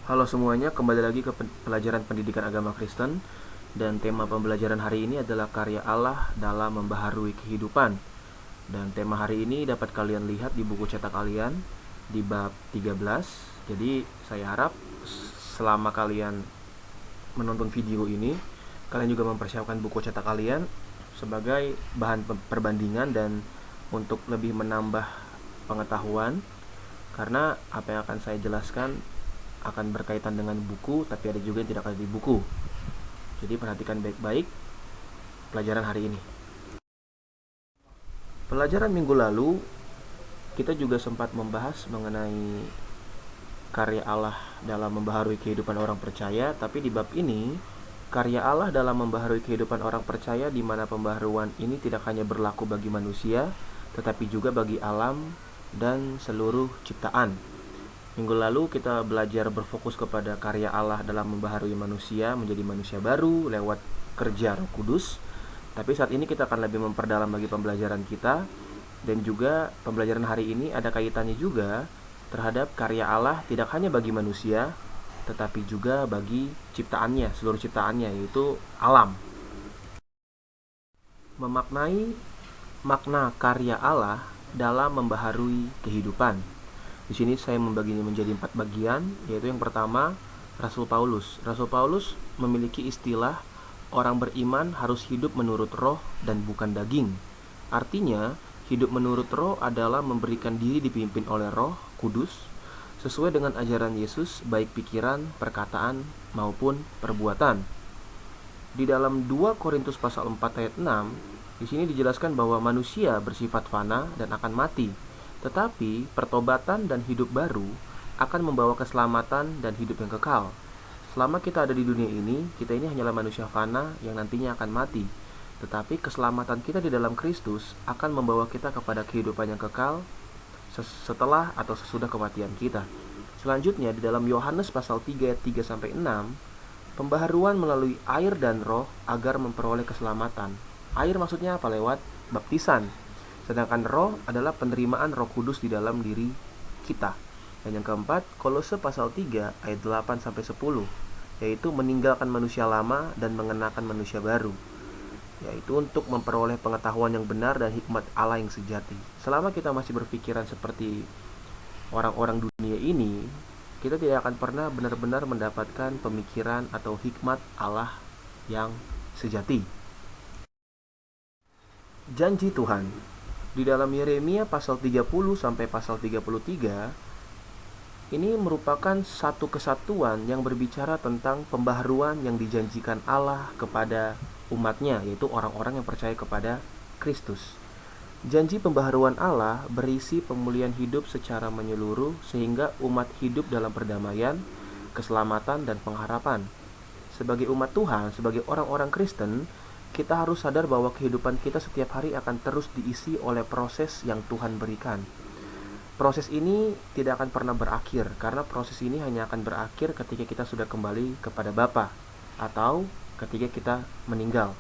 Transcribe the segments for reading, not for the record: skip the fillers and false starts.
Halo semuanya, kembali lagi ke pelajaran pendidikan agama Kristen. Dan tema pembelajaran hari ini adalah karya Allah dalam membaharui kehidupan. Dan tema hari ini dapat kalian lihat di buku cetak kalian di bab 13. Jadi saya harap selama kalian menonton video ini, kalian juga mempersiapkan buku cetak kalian sebagai bahan perbandingan dan untuk lebih menambah pengetahuan, karena apa yang akan saya jelaskan akan berkaitan dengan buku, tapi ada juga yang tidak ada di buku. Jadi perhatikan baik-baik pelajaran hari ini. Pelajaran minggu lalu, kita juga sempat membahas mengenai karya Allah dalam membaharui kehidupan orang percaya, tapi di bab ini, karya Allah dalam membaharui kehidupan orang percaya di mana pembaharuan ini tidak hanya berlaku bagi manusia, tetapi juga bagi alam dan seluruh ciptaan. Minggu lalu kita belajar berfokus kepada karya Allah dalam membaharui manusia menjadi manusia baru lewat kerja Roh Kudus. Tapi saat ini kita akan lebih memperdalam lagi pembelajaran kita, dan juga pembelajaran hari ini ada kaitannya juga terhadap karya Allah tidak hanya bagi manusia, tetapi juga bagi ciptaannya, seluruh ciptaannya, yaitu alam. Memaknai makna karya Allah dalam membaharui kehidupan. Di sini saya membaginya menjadi 4 bagian, yaitu yang pertama, Rasul Paulus. Rasul Paulus memiliki istilah orang beriman harus hidup menurut roh dan bukan daging. Artinya, hidup menurut roh adalah memberikan diri dipimpin oleh Roh Kudus sesuai dengan ajaran Yesus, baik pikiran, perkataan, maupun perbuatan. Di dalam 2 Korintus pasal 4 ayat 6, di sini dijelaskan bahwa manusia bersifat fana dan akan mati. Tetapi pertobatan dan hidup baru akan membawa keselamatan dan hidup yang kekal. Selama kita ada di dunia ini, kita ini hanyalah manusia fana yang nantinya akan mati. Tetapi keselamatan kita di dalam Kristus akan membawa kita kepada kehidupan yang kekal setelah atau sesudah kematian kita. Selanjutnya di dalam Yohanes pasal 3 ayat 3 sampai 6, pembaharuan melalui air dan roh agar memperoleh keselamatan. Air maksudnya apa? Lewat baptisan. Sedangkan roh adalah penerimaan Roh Kudus di dalam diri kita. Dan yang keempat, Kolose pasal 3 ayat 8 sampai 10, yaitu meninggalkan manusia lama dan mengenakan manusia baru, yaitu untuk memperoleh pengetahuan yang benar dan hikmat Allah yang sejati. Selama kita masih berpikiran seperti orang-orang dunia ini, kita tidak akan pernah benar-benar mendapatkan pemikiran atau hikmat Allah yang sejati. Janji Tuhan. Di dalam Yeremia pasal 30 sampai pasal 33, ini merupakan satu kesatuan yang berbicara tentang pembaharuan yang dijanjikan Allah kepada umatnya, yaitu orang-orang yang percaya kepada Kristus. Janji pembaharuan Allah berisi pemulihan hidup secara menyeluruh sehingga umat hidup dalam perdamaian, keselamatan, dan pengharapan. Sebagai umat Tuhan, sebagai orang-orang Kristen, kita harus sadar bahwa kehidupan kita setiap hari akan terus diisi oleh proses yang Tuhan berikan. Proses ini tidak akan pernah berakhir, karena proses ini hanya akan berakhir ketika kita sudah kembali kepada Bapa atau ketika kita meninggal.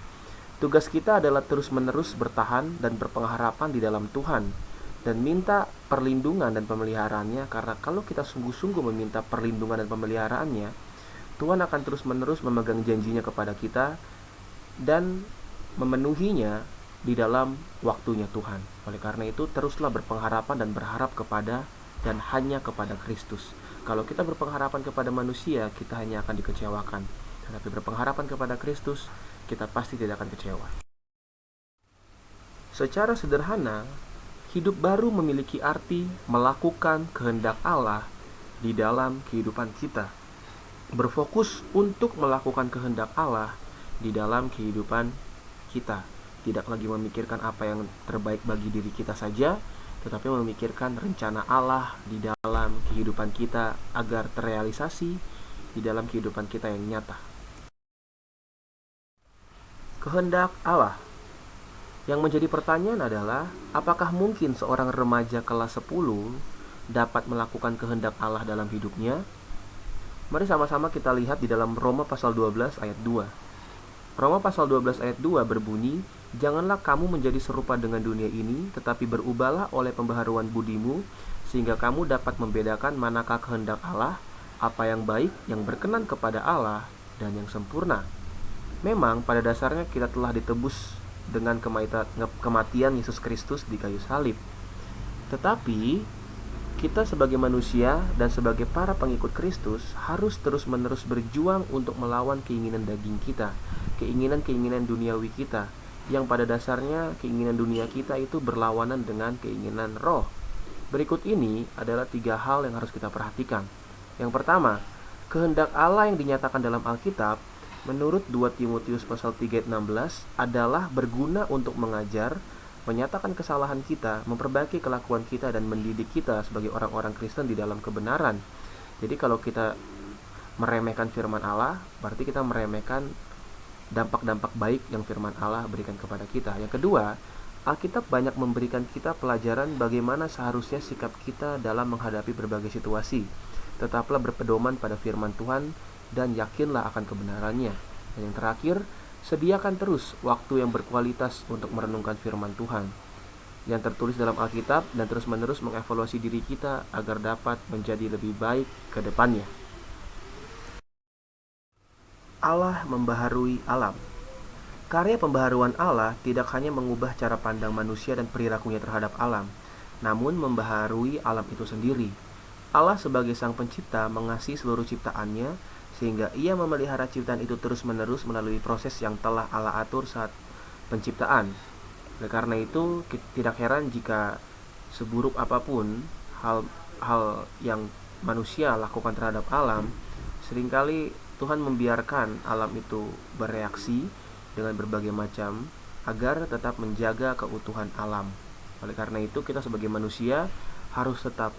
Tugas kita adalah terus-menerus bertahan dan berpengharapan di dalam Tuhan dan minta perlindungan dan pemeliharaannya, karena kalau kita sungguh-sungguh meminta perlindungan dan pemeliharaannya, Tuhan akan terus-menerus memegang janjinya kepada kita dan memenuhinya di dalam waktunya Tuhan. Oleh karena itu, teruslah berpengharapan dan berharap kepada dan hanya kepada Kristus. Kalau kita berpengharapan kepada manusia, kita hanya akan dikecewakan. Tetapi berpengharapan kepada Kristus, kita pasti tidak akan kecewa. Secara sederhana, hidup baru memiliki arti melakukan kehendak Allah di dalam kehidupan kita. Berfokus untuk melakukan kehendak Allah di dalam kehidupan kita. Tidak lagi memikirkan apa yang terbaik bagi diri kita saja, tetapi memikirkan rencana Allah di dalam kehidupan kita agar terrealisasi di dalam kehidupan kita yang nyata. Kehendak Allah. Yang menjadi pertanyaan adalah, apakah mungkin seorang remaja kelas 10 dapat melakukan kehendak Allah dalam hidupnya? Mari sama-sama kita lihat di dalam Roma pasal 12 ayat 2. Roma pasal 12 ayat 2 berbunyi, "Janganlah kamu menjadi serupa dengan dunia ini, tetapi berubahlah oleh pembaharuan budimu, sehingga kamu dapat membedakan manakah kehendak Allah, apa yang baik, yang berkenan kepada Allah, dan yang sempurna. Memang pada dasarnya kita telah ditebus dengan kematian Yesus Kristus di kayu salib. Tetapi kita sebagai manusia dan sebagai para pengikut Kristus harus terus-menerus berjuang untuk melawan keinginan daging kita, keinginan-keinginan duniawi kita, yang pada dasarnya keinginan dunia kita itu berlawanan dengan keinginan roh. Berikut ini adalah 3 hal yang harus kita perhatikan. Yang pertama, kehendak Allah yang dinyatakan dalam Alkitab menurut 2 Timotius pasal 3 ayat 16 adalah berguna untuk mengajar, menyatakan kesalahan kita, memperbaiki kelakuan kita, dan mendidik kita sebagai orang-orang Kristen di dalam kebenaran. Jadi kalau kita meremehkan firman Allah, berarti kita meremehkan dampak-dampak baik yang firman Allah berikan kepada kita. Yang kedua, Alkitab banyak memberikan kita pelajaran bagaimana seharusnya sikap kita dalam menghadapi berbagai situasi. Tetaplah berpedoman pada firman Tuhan dan yakinlah akan kebenarannya. Dan yang terakhir, sediakan terus waktu yang berkualitas untuk merenungkan firman Tuhan yang tertulis dalam Alkitab dan terus-menerus mengevaluasi diri kita agar dapat menjadi lebih baik ke depannya. Allah membaharui alam. Karya pembaharuan Allah tidak hanya mengubah cara pandang manusia dan perilakunya terhadap alam, namun membaharui alam itu sendiri. Allah sebagai sang pencipta mengasihi seluruh ciptaannya, sehingga ia memelihara ciptaan itu terus-menerus melalui proses yang telah Allah atur saat penciptaan. Oleh karena itu, tidak heran jika seburuk apapun hal yang manusia lakukan terhadap alam, seringkali Tuhan membiarkan alam itu bereaksi dengan berbagai macam agar tetap menjaga keutuhan alam. Oleh karena itu, kita sebagai manusia harus tetap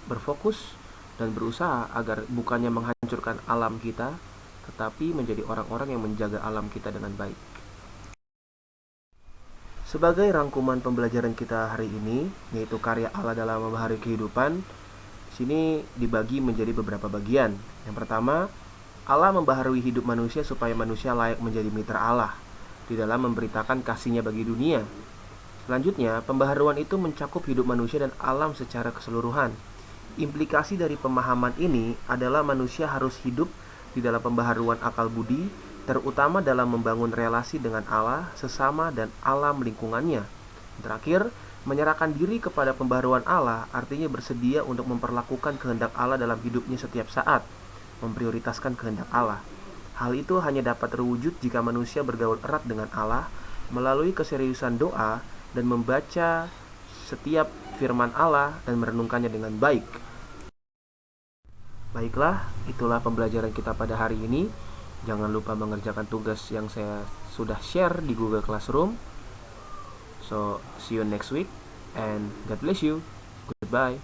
berfokus dan berusaha agar bukannya menghancurkan alam kita, tetapi menjadi orang-orang yang menjaga alam kita dengan baik. Sebagai rangkuman pembelajaran kita hari ini, yaitu karya Allah dalam membaharui kehidupan, sini dibagi menjadi beberapa bagian. Yang pertama, Allah membaharui hidup manusia supaya manusia layak menjadi mitra Allah di dalam memberitakan kasih-Nya bagi dunia. Selanjutnya, pembaharuan itu mencakup hidup manusia dan alam secara keseluruhan. Implikasi dari pemahaman ini adalah manusia harus hidup di dalam pembaharuan akal budi, terutama dalam membangun relasi dengan Allah, sesama, dan alam lingkungannya. Terakhir, menyerahkan diri kepada pembaharuan Allah artinya bersedia untuk memperlakukan kehendak Allah dalam hidupnya setiap saat, memprioritaskan kehendak Allah. Hal itu hanya dapat terwujud jika manusia bergaul erat dengan Allah melalui keseriusan doa dan membaca setiap firman Allah dan merenungkannya dengan baik. Baiklah, itulah pembelajaran kita pada hari ini. Jangan lupa mengerjakan tugas yang saya sudah share di Google Classroom. So, see you next week and God bless you. Goodbye.